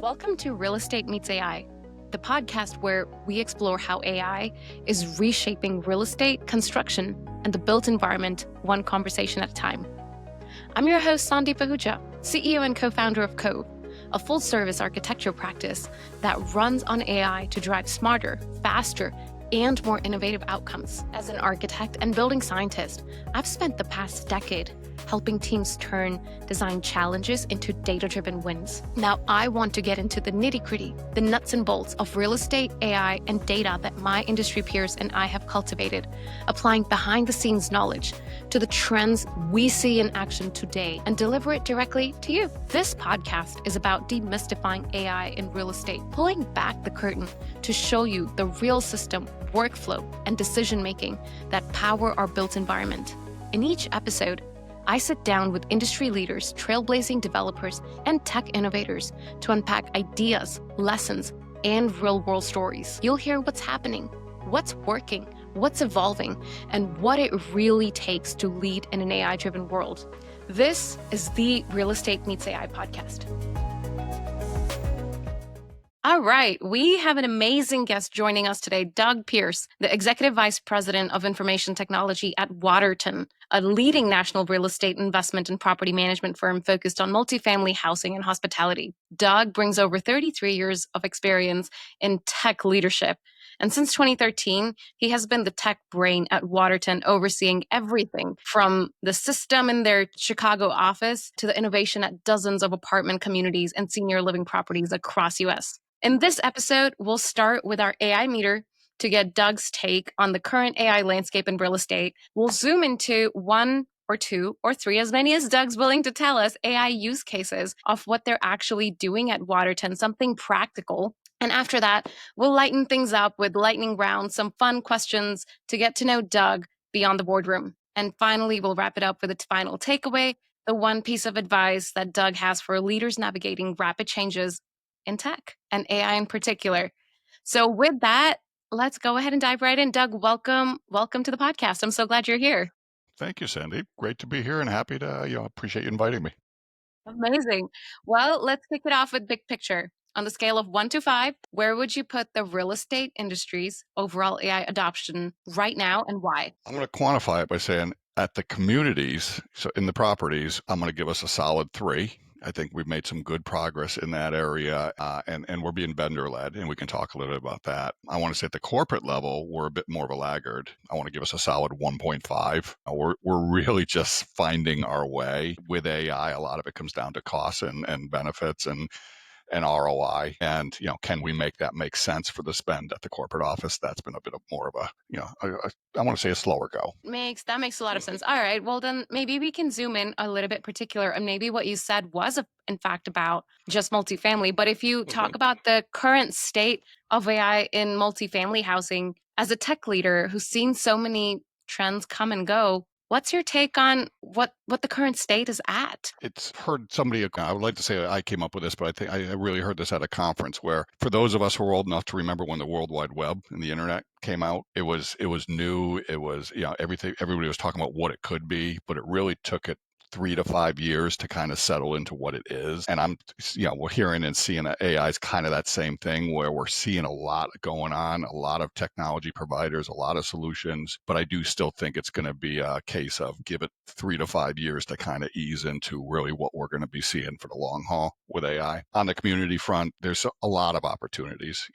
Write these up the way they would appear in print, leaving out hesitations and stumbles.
Welcome to Real Estate Meets AI, the podcast where we explore how AI is reshaping real estate, construction, and the built environment one conversation at a time. I'm your host, Sandeep Ahuja, CEO and co-founder of Cove, a full-service architecture practice that runs on AI to drive smarter, faster, and more innovative outcomes. As an architect and building scientist, I've spent the past decade helping teams turn design challenges into data-driven wins. Now, I want to get into the nitty-gritty, the nuts and bolts of real estate, AI, and data that my industry peers and I have cultivated, applying behind-the-scenes knowledge to the trends we see in action today and deliver it directly to you. This podcast is about demystifying AI in real estate, pulling back the curtain to show you the real system, workflow, and decision-making that power our built environment. In each episode, I sit down with industry leaders, trailblazing developers, and tech innovators to unpack ideas, lessons, and real-world stories. You'll hear what's happening, what's working, what's evolving, and what it really takes to lead in an AI-driven world. This is the Real Estate Meets AI podcast. All right, we have an amazing guest joining us today, Doug Pearce, the Executive Vice President of Information Technology at Waterton, a leading national real estate investment and property management firm focused on multifamily housing and hospitality. Doug brings over 33 years of experience in tech leadership. And since 2013, he has been the tech brain at Waterton, overseeing everything from the system in their Chicago office to the innovation at dozens of apartment communities and senior living properties across US. In this episode, we'll start with our AI meter to get Doug's take on the current AI landscape in real estate. We'll zoom into one or two or three, as many as Doug's willing to tell us, AI use cases of what they're actually doing at Waterton, something practical. And after that, we'll lighten things up with lightning rounds, some fun questions to get to know Doug beyond the boardroom. And finally, we'll wrap it up with its final takeaway, the one piece of advice that Doug has for leaders navigating rapid changes in tech and AI in particular. So with that, let's go ahead and dive right in. Doug, welcome to the podcast. I'm so glad you're here. Thank you, Sandeep. Great to be here and happy to, appreciate you inviting me. Amazing. Well, let's kick it off with big picture. On the scale of 1 to 5, where would you put the real estate industry's overall AI adoption right now and why? I'm going to quantify it by saying at the communities, so in the properties, I'm going to give us a solid 3. I think we've made some good progress in that area, and we're being vendor-led, and we can talk a little bit about that. I want to say at the corporate level, we're a bit more of a laggard. I want to give us a solid 1.5. We're really just finding our way with AI. A lot of it comes down to costs and benefits and ROI, and can we make that make sense for the spend at the corporate office? That's been a bit of more of I want to say a slower go. That makes a lot of sense. All right, well then maybe we can zoom in a little bit particular, and maybe what you said was in fact about just multifamily. But if you talk about the current state of AI in multifamily housing, as a tech leader who's seen so many trends come and go, what's your take on what the current state is at? It's heard somebody, I would like to say I came up with this, but I think I really heard this at a conference where, for those of us who are old enough to remember when the World Wide Web and the internet came out, it was new. It was, everything, everybody was talking about what it could be, but it really took it 3 to 5 years to kind of settle into what it is. And we're hearing and seeing that AI is kind of that same thing where we're seeing a lot going on, a lot of technology providers, a lot of solutions, but I do still think it's going to be a case of give it 3 to 5 years to kind of ease into really what we're going to be seeing for the long haul with AI. On the community front, there's a lot of opportunities.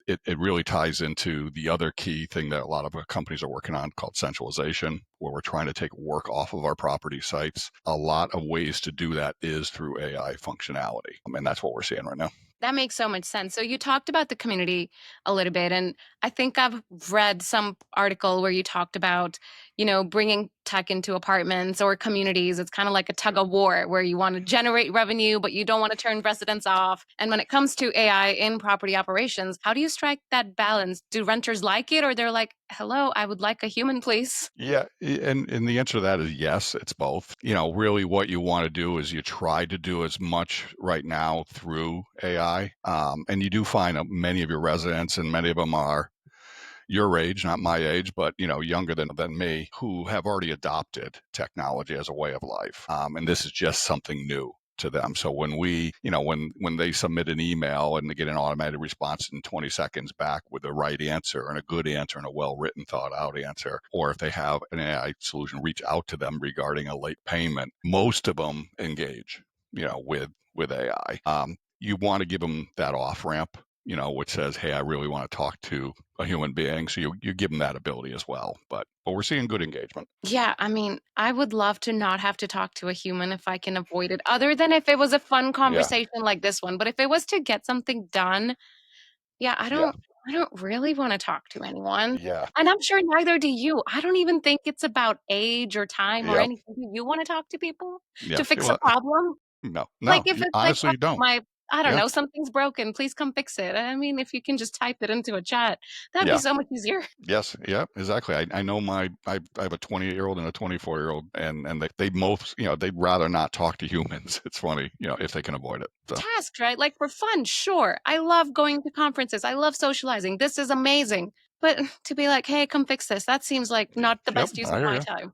It really ties into the other key thing that a lot of companies are working on called centralization, where we're trying to take work off of our property sites. A lot of ways to do that is through AI functionality. And that's what we're seeing right now. That makes so much sense. So you talked about the community a little bit, and I think I've read some article where you talked about, bringing tech into apartments or communities. It's kind of like a tug of war where you want to generate revenue, but you don't want to turn residents off. And when it comes to AI in property operations, how do you strike that balance? Do renters like it, or they're like, hello, I would like a human, please? Yeah, and the answer to that is yes, it's both. Really what you want to do is you try to do as much right now through AI. And you do find many of your residents, and many of them are your age, not my age, but younger than me, who have already adopted technology as a way of life. And this is just something new to them. So when when they submit an email and they get an automated response in 20 seconds back with the right answer and a good answer and a well-written, thought-out answer, or if they have an AI solution reach out to them regarding a late payment, most of them engage, with AI. You want to give them that off ramp, which says, hey, I really want to talk to a human being. So you give them that ability as well. But we're seeing good engagement. Yeah, I mean, I would love to not have to talk to a human if I can avoid it, other than if it was a fun Yeah. conversation like this one. But if it was to get something done, yeah, Yeah. I don't really want to talk to anyone. Yeah. And I'm sure neither do you. I don't even think it's about age or time or Yep. anything. Do you want to talk to people Yeah. to fix a Well, problem? no, Like no, if it's like, honestly, "Oh, you don't. I don't Yeah. know, something's broken, please come fix it." I mean, if you can just type it into a chat, that'd be Yeah. so much easier. Yes. Yeah. Exactly. I know I have a 20-year-old and a 24-year-old, and they most, they'd rather not talk to humans. It's funny, if they can avoid it. So, Tasks, right? Like for fun, sure. I love going to conferences. I love socializing. This is amazing. But to be like, hey, come fix this, that seems like not the yep, best use I of hear my you. time.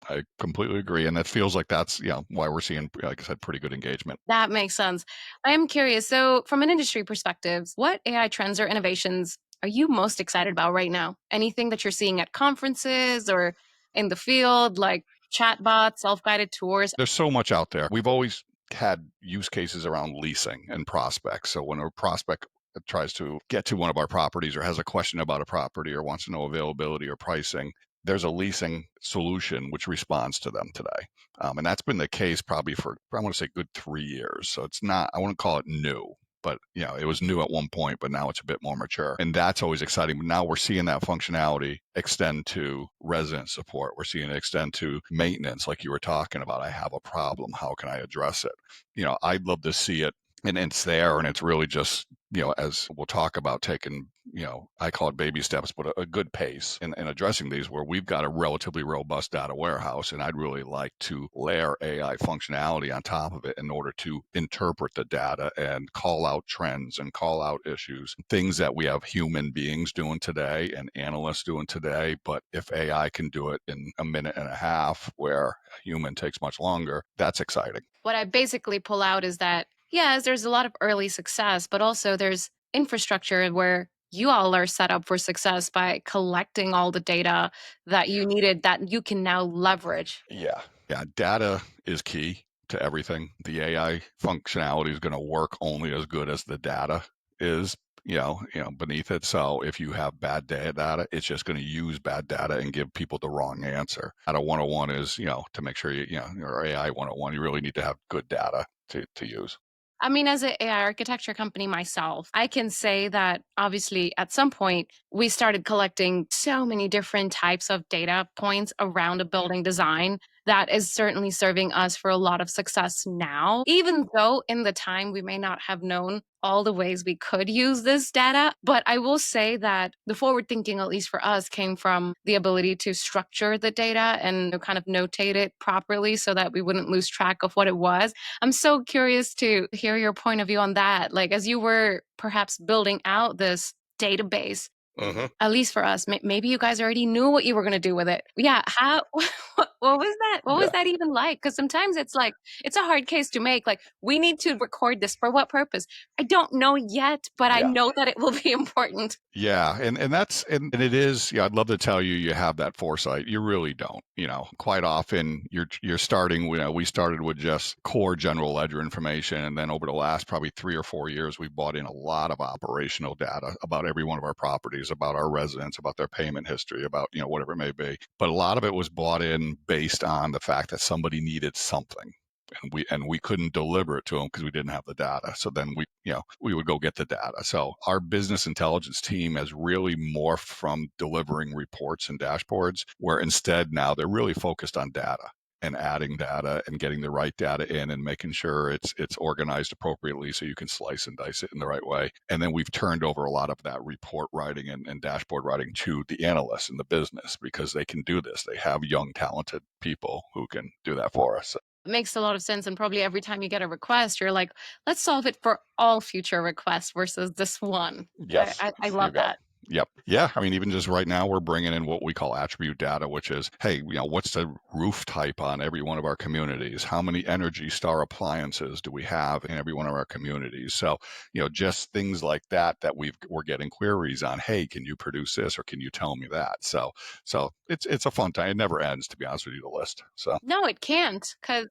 I completely agree, and that feels like that's why we're seeing, like I said, pretty good engagement. That makes sense. I am curious. So, from an industry perspective, what AI trends or innovations are you most excited about right now? Anything that you're seeing at conferences or in the field, like chatbots, self guided tours? There's so much out there. We've always had use cases around leasing and prospects. So when a prospect tries to get to one of our properties or has a question about a property or wants to know availability or pricing, there's a leasing solution which responds to them today. And that's been the case probably for, I want to say, good 3 years. So it's not, I wouldn't call it new, but it was new at one point, but now it's a bit more mature, and that's always exciting. Now we're seeing that functionality extend to resident support. We're seeing it extend to maintenance, like you were talking about. I have a problem, how can I address it? I'd love to see it, and it's there, and it's really just, as we'll talk about, taking, I call it baby steps, but a good pace in addressing these, where we've got a relatively robust data warehouse, and I'd really like to layer AI functionality on top of it in order to interpret the data and call out trends and call out issues, things that we have human beings doing today and analysts doing today. But if AI can do it in a minute and a half, where a human takes much longer, that's exciting. What I basically pull out is that, yes, there's a lot of early success, but also there's infrastructure where you all are set up for success by collecting all the data that you needed that you can now leverage. Yeah. Yeah. Data is key to everything. The AI functionality is going to work only as good as the data is, beneath it. So if you have bad data, it's just going to use bad data and give people the wrong answer. Data 101 is, to make sure your AI 101, you really need to have good data to use. I mean, as an AI architecture company myself, I can say that obviously at some point we started collecting so many different types of data points around a building design that is certainly serving us for a lot of success now, even though in the time we may not have known all the ways we could use this data. But I will say that the forward thinking, at least for us, came from the ability to structure the data and kind of notate it properly so that we wouldn't lose track of what it was. I'm so curious to hear your point of view on that. Like, as you were perhaps building out this database, Hmm. at least for us, maybe you guys already knew what you were going to do with it. Yeah. How, what was that? What was Yeah. that even like? Because sometimes it's like, it's a hard case to make. Like, we need to record this for what purpose? I don't know yet, but I Yeah. know that it will be important. Yeah, and that's and it is. Yeah, I'd love to tell you you have that foresight. You really don't. Quite often you're starting. We started with just core general ledger information, and then over the last probably 3 or 4 years, we brought in a lot of operational data about every one of our properties, about our residents, about their payment history, about whatever it may be. But a lot of it was brought in based on the fact that somebody needed something, and we couldn't deliver it to them because we didn't have the data. So then we would go get the data. So our business intelligence team has really morphed from delivering reports and dashboards, where instead now they're really focused on data and adding data and getting the right data in and making sure it's organized appropriately so you can slice and dice it in the right way. And then we've turned over a lot of that report writing and dashboard writing to the analysts in the business, because they can do this. They have young, talented people who can do that for us. It makes a lot of sense. And probably every time you get a request, you're like, let's solve it for all future requests versus this one. Yes, I you love go. that. Yep. Yeah. I mean, even just right now, we're bringing in what we call attribute data, which is, hey, what's the roof type on every one of our communities? How many Energy Star appliances do we have in every one of our communities? So, just things like that we're getting queries on. Hey, can you produce this or can you tell me that? So it's a fun time. It never ends, to be honest with you. The list. So No, it can't, because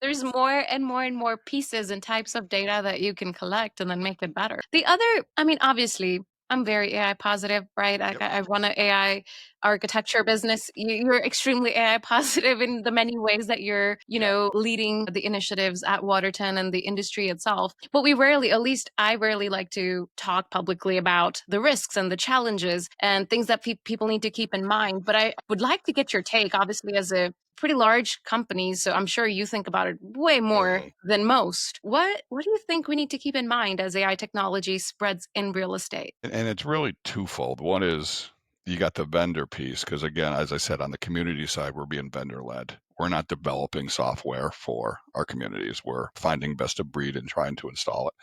there's more and more and more pieces and types of data that you can collect and then make it better. The other, I mean, obviously, I'm very AI positive, right? yep. I run an AI architecture business. You're extremely AI positive in the many ways that you're, Yeah. leading the initiatives at Waterton and the industry itself. But we rarely, at least I rarely like to talk publicly about the risks and the challenges and things that people need to keep in mind. But I would like to get your take, obviously, as a pretty large companies, so I'm sure you think about it way more Mhm. than most. What do you think we need to keep in mind as AI technology spreads in real estate? And it's really twofold. One is you got the vendor piece, because again, as I said, on the community side, we're being vendor led. We're not developing software for our communities. We're finding best of breed and trying to install it.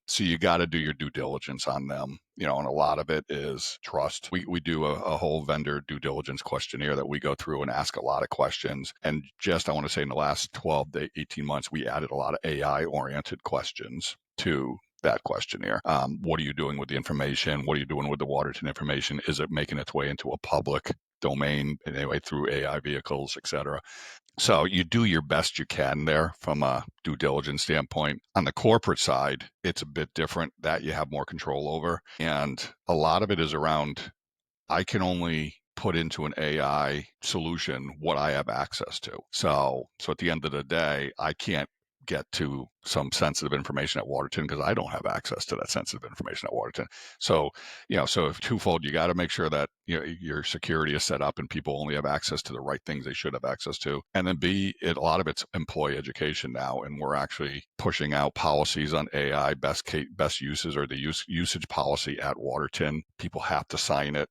So you got to do your due diligence on them, and a lot of it is trust. We do a whole vendor due diligence questionnaire that we go through and ask a lot of questions. And just, I want to say in the last 12 to 18 months, we added a lot of AI oriented questions to that questionnaire. What are you doing with the information? What are you doing with the Waterton information? Is it making its way into a public domain anyway through AI vehicles, et cetera? So you do your best you can there from a due diligence standpoint. On the corporate side, it's a bit different that you have more control over. And a lot of it is around, I can only put into an AI solution what I have access to. So at the end of the day, I can't get to some sensitive information at Waterton because I don't have access to that sensitive information at Waterton. So, so if twofold, you got to make sure that your security is set up and people only have access to the right things they should have access to. And then B, a lot of it's employee education now, and we're actually pushing out policies on AI best uses or the usage policy at Waterton. People have to sign it.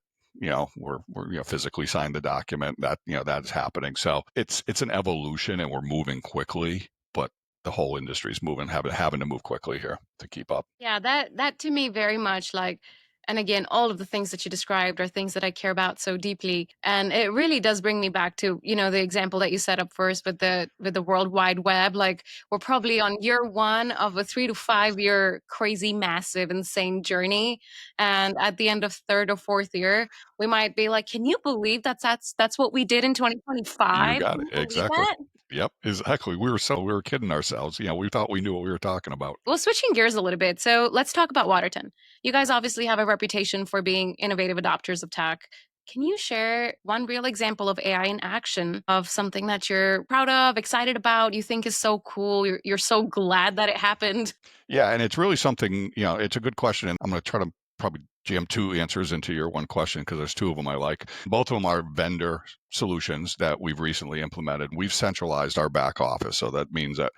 We're physically sign the document that that is happening. So it's an evolution, and we're moving quickly, but the whole industry is moving, having to move quickly here to keep up. Yeah, that to me very much like, and again, all of the things that you described are things that I care about so deeply. And it really does bring me back to, the example that you set up first with the World Wide Web. Like, we're probably on year one of a 3 to 5 year crazy, massive, insane journey. And at the end of third or fourth year, we might be like, can you believe that's what we did in You 2025? got Can it. you believe Exactly. that? Yep, exactly. We were kidding ourselves. We thought we knew what we were talking about. Well, switching gears a little bit. So let's talk about Waterton. You guys obviously have a reputation for being innovative adopters of tech. Can you share one real example of AI in action, of something that you're proud of, excited about, you think is so cool, you're so glad that it happened? Yeah, and it's really something, it's a good question. And I'm going to try to probably jam two answers into your one question because there's two of them I like. Both of them are vendor solutions that we've recently implemented. We've centralized our back office. So that means that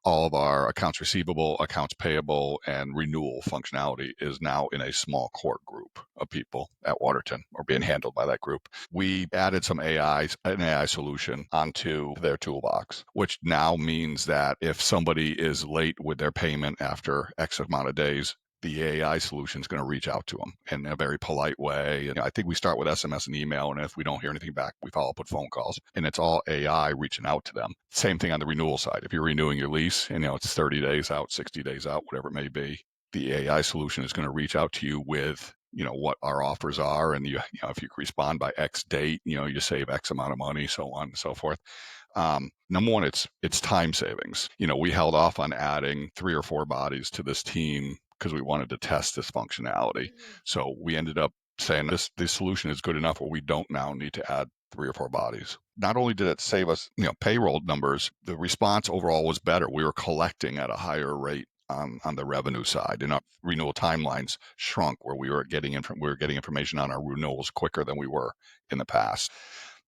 all of our accounts receivable, accounts payable, and renewal functionality is now in a small core group of people at Waterton or being handled by that group. We added an AI solution onto their toolbox, which now means that if somebody is late with their payment after X amount of days, the AI solution is going to reach out to them in a very polite way. And I think we start with SMS and email. And if we don't hear anything back, we follow up with phone calls. And it's all AI reaching out to them. Same thing on the renewal side. If you're renewing your lease and it's 30 days out, 60 days out, whatever it may be, the AI solution is going to reach out to you with what our offers are, and if you respond by X date, you save X amount of money, so on and so forth. Number one, it's time savings. We held off on adding 3 or 4 bodies to this team because we wanted to test this functionality. Mhm. So we ended up saying this solution is good enough where we don't now need to add 3 or 4 bodies. Not only did it save us, payroll numbers, the response overall was better. We were collecting at a higher rate on the revenue side, and our renewal timelines shrunk where we were getting information on our renewals quicker than we were in the past.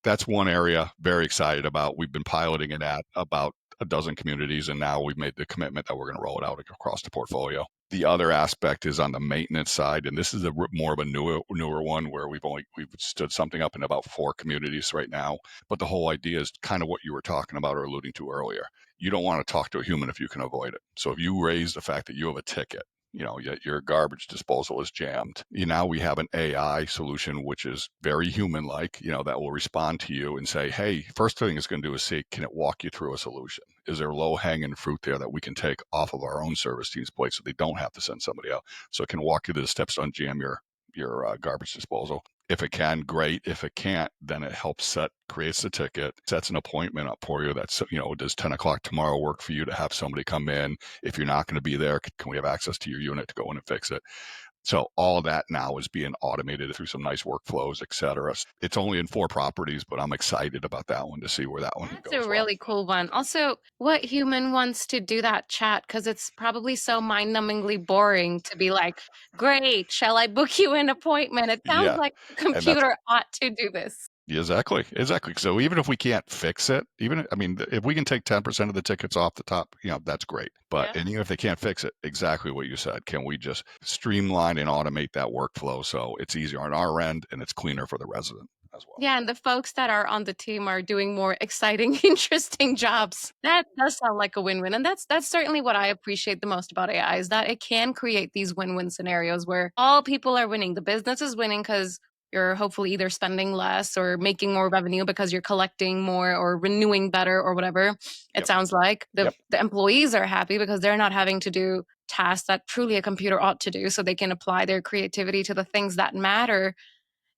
That's one area very excited about. We've been piloting it at about a dozen communities, and now we've made the commitment that we're going to roll it out across the portfolio. The other aspect is on the maintenance side, and this is more of a newer one where we've stood something up in about 4 communities right now. But the whole idea is kind of what you were talking about or alluding to earlier. You don't want to talk to a human if you can avoid it. So if you raise the fact that you have a ticket, yet your garbage disposal is jammed. Now we have an AI solution, which is very human-like, that will respond to you and say, hey, first thing it's going to do is say, can it walk you through a solution? Is there low-hanging fruit there that we can take off of our own service team's plate so they don't have to send somebody out? So it can walk you through the steps to unjam your garbage disposal. If it can, great. If it can't, then it helps creates the ticket, sets an appointment up for you. That's, does 10 o'clock tomorrow work for you to have somebody come in? If you're not going to be there, can we have access to your unit to go in and fix it? So all that now is being automated through some nice workflows, et cetera. It's only in 4 properties, but I'm excited about that one to see where that one That's goes a well. really cool one. Also, what human wants to do that chat? Because it's probably so mind-numbingly boring to be like, great, shall I book you an appointment? It sounds Yeah. like the And that's computer ought to do this. exactly. So even if we can't fix it, if we can take 10% of the tickets off the top, that's great. But Yeah. and even if they can't fix it, exactly what you said, can we just streamline and automate that workflow so it's easier on our end and it's cleaner for the resident as well? Yeah, and the folks that are on the team are doing more exciting, interesting jobs. That does sound like a win-win. And that's certainly what I appreciate the most about AI is that it can create these win-win scenarios where all people are winning. The business is winning because you're hopefully either spending less or making more revenue because you're collecting more or renewing better or whatever. It Yep. sounds like Yep. the employees are happy because they're not having to do tasks that truly a computer ought to do so they can apply their creativity to the things that matter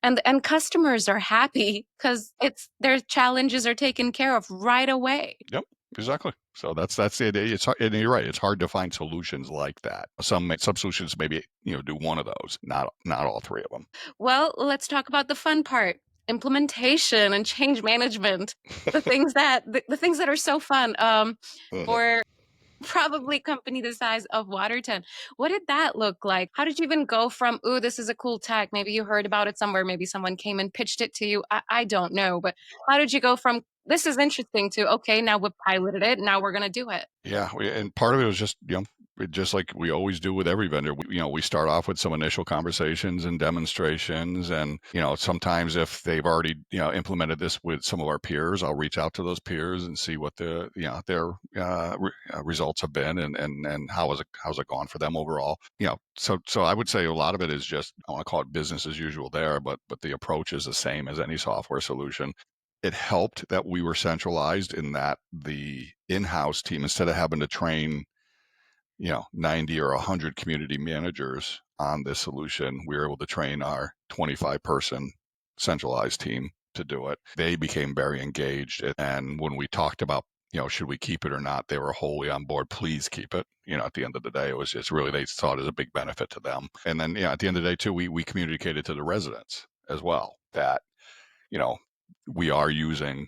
and customers are happy because it's their challenges are taken care of right away. Yep. Exactly. So that's it. And you're right. It's hard to find solutions like that. Some solutions maybe do one of those, not all 3 of them. Well, let's talk about the fun part. Implementation and change management. The things that are so fun. For probably company the size of Waterton. What did that look like? How did you even go from, ooh, this is a cool tech? Maybe you heard about it somewhere. Maybe someone came and pitched it to you. I don't know. But how did you go from, this is interesting to, okay, now we've piloted it. Now we're going to do it? Yeah, and part of it was just, just like we always do with every vendor, we start off with some initial conversations and demonstrations, and sometimes if they've already implemented this with some of our peers, I'll reach out to those peers and see what their results have been, and how's it gone for them overall. So I would say a lot of it is just, I want to call it business as usual there, but the approach is the same as any software solution. It helped that we were centralized in that the in-house team, instead of having to train 90 or 100 community managers on this solution, we were able to train our 25-person centralized team to do it. They became very engaged, and when we talked about should we keep it or not, they were wholly on board. Please keep it. At the end of the day, it's really, they saw it as a big benefit to them. And then at the end of the day too, we communicated to the residents as well that we are using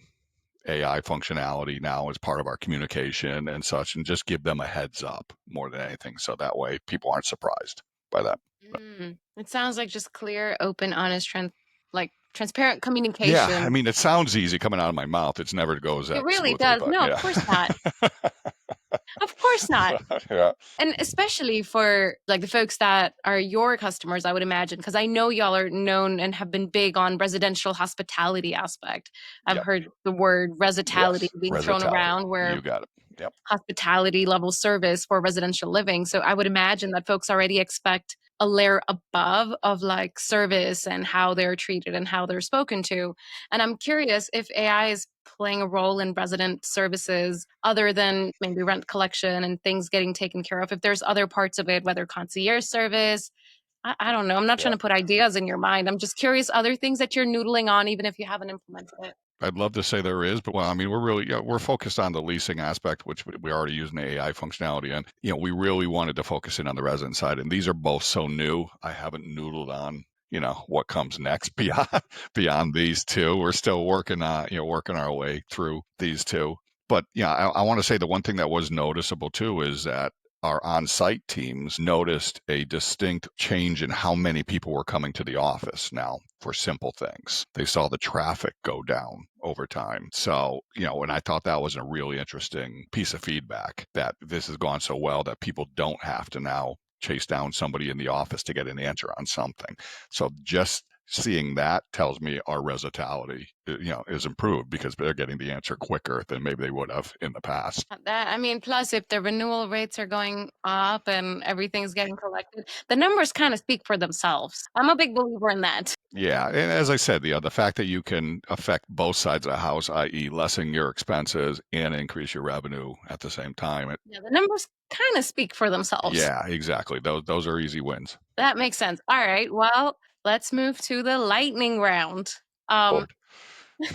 AI functionality now as part of our communication and such, and just give them a heads up more than anything. So that way people aren't surprised by that. It sounds like just clear, open, honest, like transparent Yeah. I communication. mean, it sounds easy coming out of my mouth. It's never goes It that really smoothly, does. but No, of yeah. course not. Of course not. Yeah. And especially for like the folks that are your customers, I would imagine, because I know y'all are known and have been big on residential hospitality aspect. I've Yep. heard the word resitality Yes. being thrown Resitality. around where You got it. Yep. hospitality level service for residential living. So I would imagine that folks already expect a layer above of like service and how they're treated and how they're spoken to. And I'm curious if AI is playing a role in resident services other than maybe rent collection and things getting taken care of. If there's other parts of it, whether concierge service, I don't know. I'm not Yeah. trying to put ideas in your mind. I'm just curious other things that you're noodling on, even if you haven't implemented it. I'd love to say there is, but well, I mean, we're focused on the leasing aspect, which we already use an AI functionality in. We really wanted to focus in on the resident side, and these are both so new. I haven't noodled on, what comes next beyond these two. We're still working our way through these two. But I want to say the one thing that was noticeable too is that our on-site teams noticed a distinct change in how many people were coming to the office now for simple things. They saw the traffic go down over time. So, and I thought that was a really interesting piece of feedback, that this has gone so well that people don't have to now chase down somebody in the office to get an answer on something. So just seeing that tells me our resultality, is improved because they're getting the answer quicker than maybe they would have in the past. Plus, if the renewal rates are going up and everything's getting collected, the numbers kind of speak for themselves. I'm a big believer in that. Yeah, and as I said, the fact that you can affect both sides of the house, i.e., lessen your expenses and increase your revenue at the same time. Yeah, the numbers kind of speak for themselves. Yeah, exactly. Those are easy wins. That makes sense. All right. Well, let's move to the lightning round. Um, this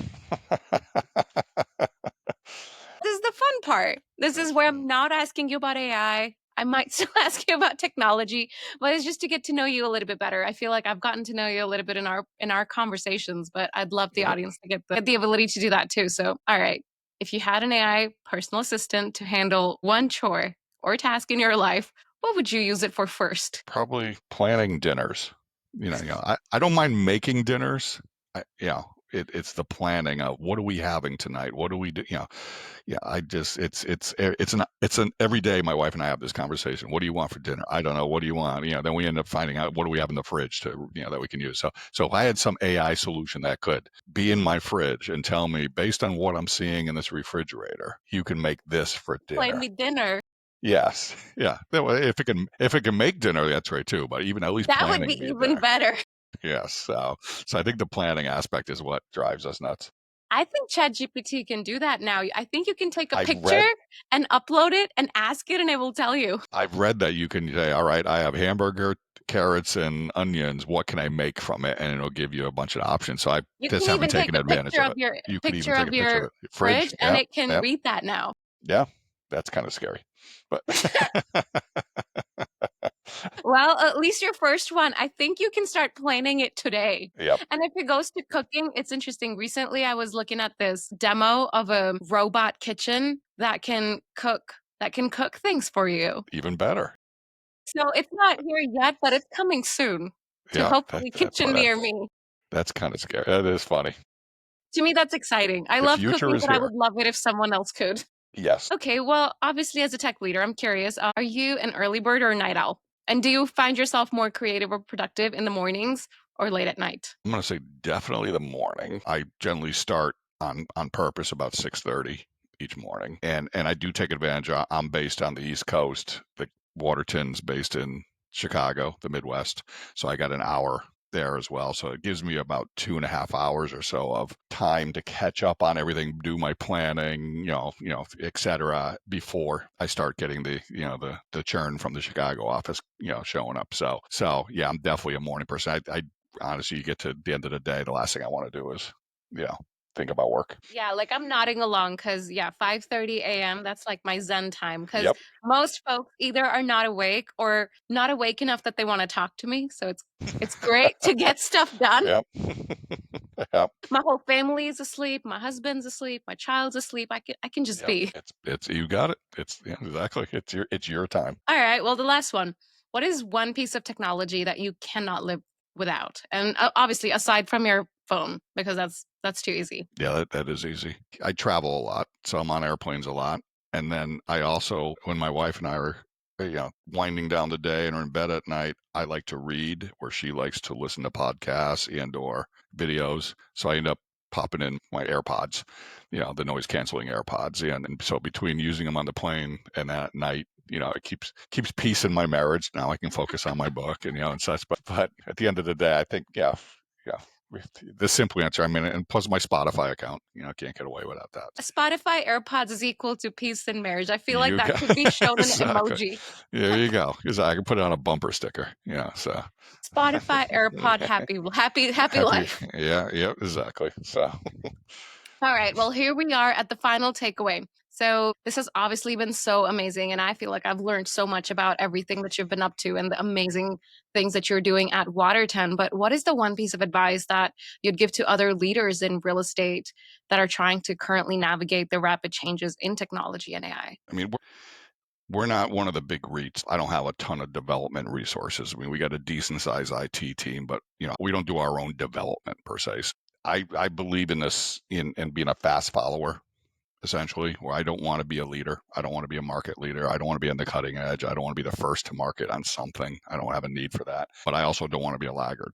is the fun part. This is where I'm not asking you about AI. I might still ask you about technology, but it's just to get to know you a little bit better. I feel like I've gotten to know you a little bit in our conversations, but I'd love the Yep. audience to get the ability to do that too. So, all right. If you had an AI personal assistant to handle one chore or task in your life, what would you use it for first? Probably planning dinners. I don't mind making dinners. It's the planning of what are we having tonight? What do we do? Yeah, it's an every day my wife and I have this conversation. What do you want for dinner? I don't know. What do you want? Then we end up finding out what do we have in the fridge that we can use. So if I had some AI solution that could be in my fridge and tell me based on what I'm seeing in this refrigerator, you can make this for Play dinner. me dinner. Yes. Yeah. If it can make dinner, that's right too. But even at least That would planning be me a even dinner. better. Yes. So I think the planning aspect is what drives us nuts. I think ChatGPT can do that now. I think you can take a I've picture and upload it and ask it, and it will tell you. I've read that you can say, all right, I have hamburger, carrots, and onions. What can I make from it? And it'll give you a bunch of options. So I You just can even haven't take taken a advantage picture of of it. your You can even take a picture of it. fridge, and Yep. it can Yep. read that now. Yeah. That's kind of scary. But Well, at least your first one, I think you can start planning it today. yep. And if it goes to cooking, it's interesting. Recently, I was looking at this demo of a robot kitchen that can cook things for you. Even better. So it's not here yet, but it's coming soon to Yeah. hopefully kitchen near me. That's kind of scary. That is funny. To me, that's exciting. I The love future cooking, is but I here. would love it if someone else could. Yes. Okay, well, obviously, as a tech leader, I'm curious, are you an early bird or a night owl? And do you find yourself more creative or productive in the mornings or late at night? I'm going to say definitely the morning. I generally start on purpose about 6:30 each morning, and I do take advantage. I'm based on the East Coast. The Waterton's based in Chicago, the Midwest, so I got an hour there as well. So it gives me about 2.5 hours or so of time to catch up on everything, do my planning, etc. before I start getting the churn from the Chicago office, showing up. So yeah, I'm definitely a morning person. I honestly, you get to the end of the day, the last thing I want to do is, think about work. Yeah, like I'm nodding along because 5:30 a.m. That's like my Zen time. Because Yep. most folks either are not awake or not awake enough that they want to talk to me. So it's great to get stuff done. Yep. Yep. My whole family is asleep. My husband's asleep. My child's asleep. I can just Yep. be. It's you got it. Exactly. It's your time. All right. Well, the last one. What is one piece of technology that you cannot live without? And obviously, aside from your phone, because that's too easy. Yeah, that is easy. I travel a lot, so I'm on airplanes a lot. And then I also, when my wife and I are, winding down the day and are in bed at night, I like to read, where she likes to listen to podcasts and or videos. So I end up popping in my AirPods, the noise canceling AirPods. And so between using them on the plane and at night, it keeps peace in my marriage. Now I can focus on my book and such. But at the end of the day, I think, yeah. The simple answer, and plus my Spotify account, can't get away without that. Spotify AirPods is equal to peace and marriage. I feel like You that got could be shown in an exactly. emoji. There you go. Because I can put it on a bumper sticker. So Spotify AirPod happy life. Yeah, exactly. So All right. Well, here we are at the final takeaway. So this has obviously been so amazing. And I feel like I've learned so much about everything that you've been up to and the amazing things that you're doing at Waterton. But what is the one piece of advice that you'd give to other leaders in real estate that are trying to currently navigate the rapid changes in technology and AI? We're not one of the big REITs. I don't have a ton of development resources. We got a decent sized IT team, but we don't do our own development per se. I believe in this in being a fast follower, essentially, where I don't want to be a leader. I don't want to be a market leader. I don't want to be on the cutting edge. I don't want to be the first to market on something. I don't have a need for that. But I also don't want to be a laggard.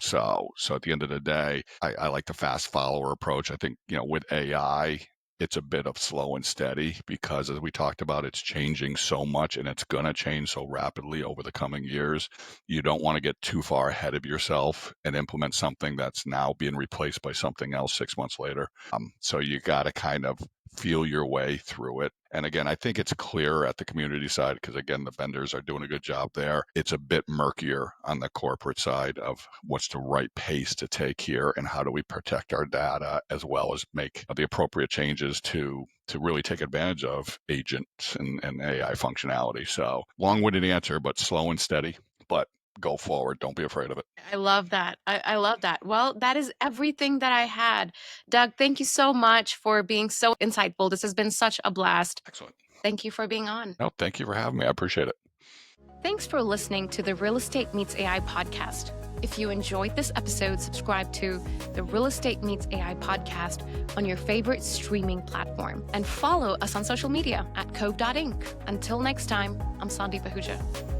So at the end of the day, I like the fast follower approach. I think, with AI, it's a bit of slow and steady because, as we talked about, it's changing so much and it's going to change so rapidly over the coming years. You don't want to get too far ahead of yourself and implement something that's now being replaced by something else 6 months later. So you got to kind of feel your way through it. And again, I think it's clear at the community side because, again, the vendors are doing a good job there. It's a bit murkier on the corporate side of what's the right pace to take here and how do we protect our data as well as make the appropriate changes to really take advantage of agents and AI functionality. So long-winded answer, but slow and steady, but go forward. Don't be afraid of it. I love that. I love that. Well, that is everything that I had. Doug, thank you so much for being so insightful. This has been such a blast. Excellent. Thank you for being on. No, thank you for having me. I appreciate it. Thanks for listening to the Real Estate Meets AI podcast. If you enjoyed this episode, subscribe to the Real Estate Meets AI podcast on your favorite streaming platform and follow us on social media at cove.inc. Until next time, I'm Sandeep Ahuja.